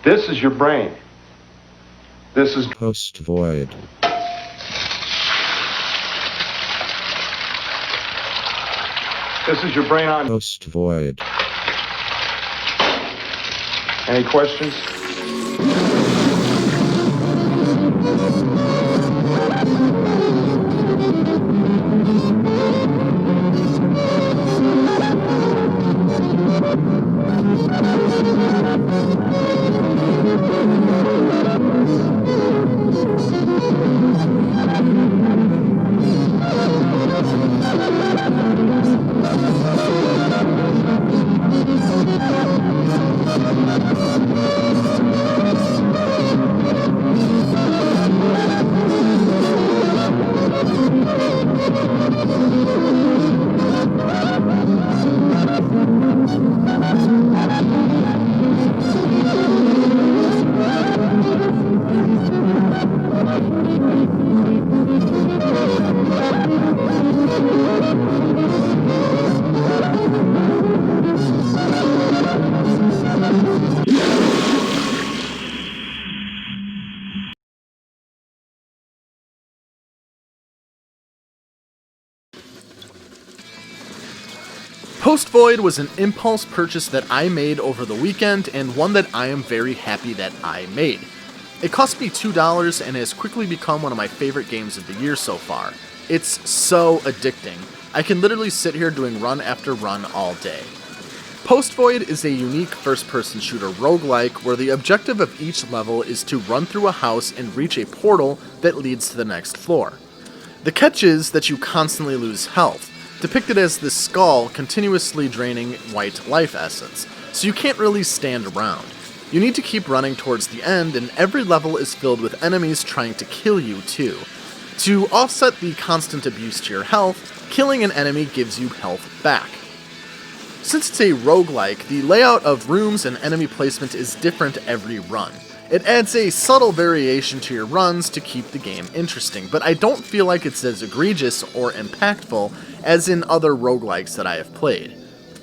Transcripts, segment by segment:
This is your brain. This is Post void. your brain on. Post void. Any questions? Post Void was an impulse purchase that I made over the weekend, and one that I am very happy that I made. It cost me $2 and has quickly become one of my favorite games of the year so far. It's so addicting. I can literally sit here doing run after run all day. Post Void is a unique first-person shooter roguelike where the objective of each level is to run through a house and reach a portal that leads to the next floor. The catch is that you constantly lose health, depicted as this skull continuously draining white life essence, so you can't really stand around. You need to keep running towards the end, and every level is filled with enemies trying to kill you too. To offset the constant abuse to your health, killing an enemy gives you health back. Since it's a roguelike, the layout of rooms and enemy placement is different every run. It adds a subtle variation to your runs to keep the game interesting, but I don't feel like it's as egregious or impactful as in other roguelikes that I have played.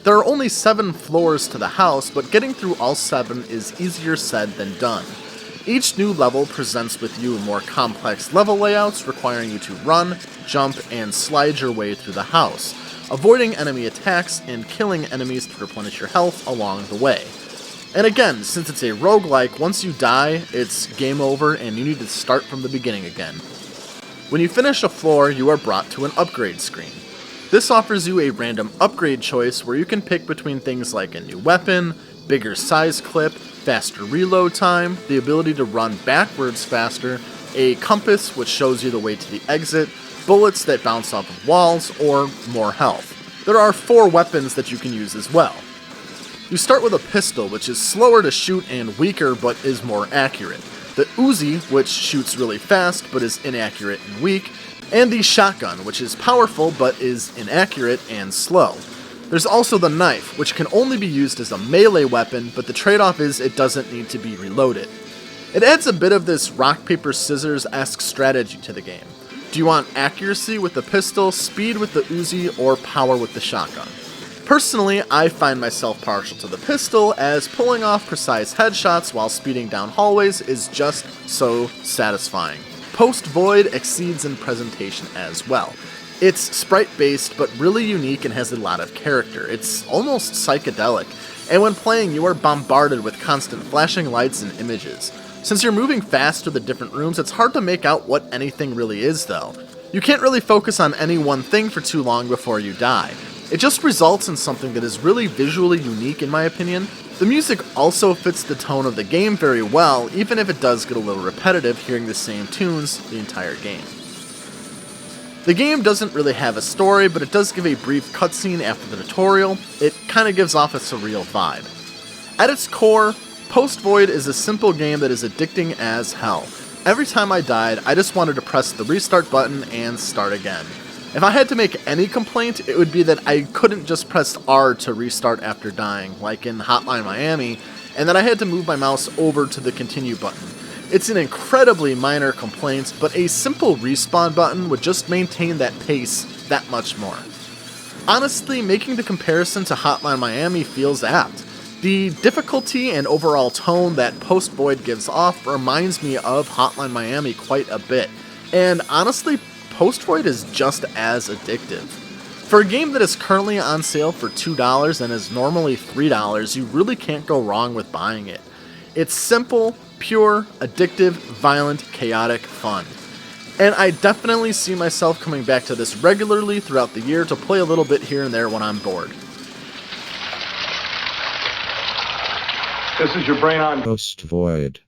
There are only 7 floors to the house, but getting through all 7 is easier said than done. Each new level presents with you more complex level layouts requiring you to run, jump, and slide your way through the house, avoiding enemy attacks and killing enemies to replenish your health along the way. And again, since it's a roguelike, once you die, it's game over and you need to start from the beginning again. When you finish a floor, you are brought to an upgrade screen. This offers you a random upgrade choice where you can pick between things like a new weapon, bigger size clip, faster reload time, the ability to run backwards faster, a compass which shows you the way to the exit, bullets that bounce off of walls, or more health. There are 4 weapons that you can use as well. You start with a pistol, which is slower to shoot and weaker, but is more accurate. The Uzi, which shoots really fast, but is inaccurate and weak. And the shotgun, which is powerful, but is inaccurate and slow. There's also the knife, which can only be used as a melee weapon, but the trade-off is it doesn't need to be reloaded. It adds a bit of this rock-paper-scissors-esque strategy to the game. Do you want accuracy with the pistol, speed with the Uzi, or power with the shotgun? Personally, I find myself partial to the pistol, as pulling off precise headshots while speeding down hallways is just so satisfying. Post Void exceeds in presentation as well. It's sprite-based, but really unique and has a lot of character. It's almost psychedelic, and when playing you are bombarded with constant flashing lights and images. Since you're moving fast through the different rooms, it's hard to make out what anything really is though. You can't really focus on any one thing for too long before you die. It just results in something that is really visually unique in my opinion. The music also fits the tone of the game very well, even if it does get a little repetitive hearing the same tunes the entire game. The game doesn't really have a story, but it does give a brief cutscene after the tutorial. It kind of gives off a surreal vibe. At its core, Post Void is a simple game that is addicting as hell. Every time I died, I just wanted to press the restart button and start again. If I had to make any complaint, it would be that I couldn't just press R to restart after dying, like in Hotline Miami, and that I had to move my mouse over to the continue button. It's an incredibly minor complaint, but a simple respawn button would just maintain that pace that much more. Honestly, making the comparison to Hotline Miami feels apt. The difficulty and overall tone that Post Void gives off reminds me of Hotline Miami quite a bit, and honestly, Post Void is just as addictive. For a game that is currently on sale for $2 and is normally $3, you really can't go wrong with buying it. It's simple, pure, addictive, violent, chaotic fun. And I definitely see myself coming back to this regularly throughout the year to play a little bit here and there when I'm bored. This is your brain on. Post Void.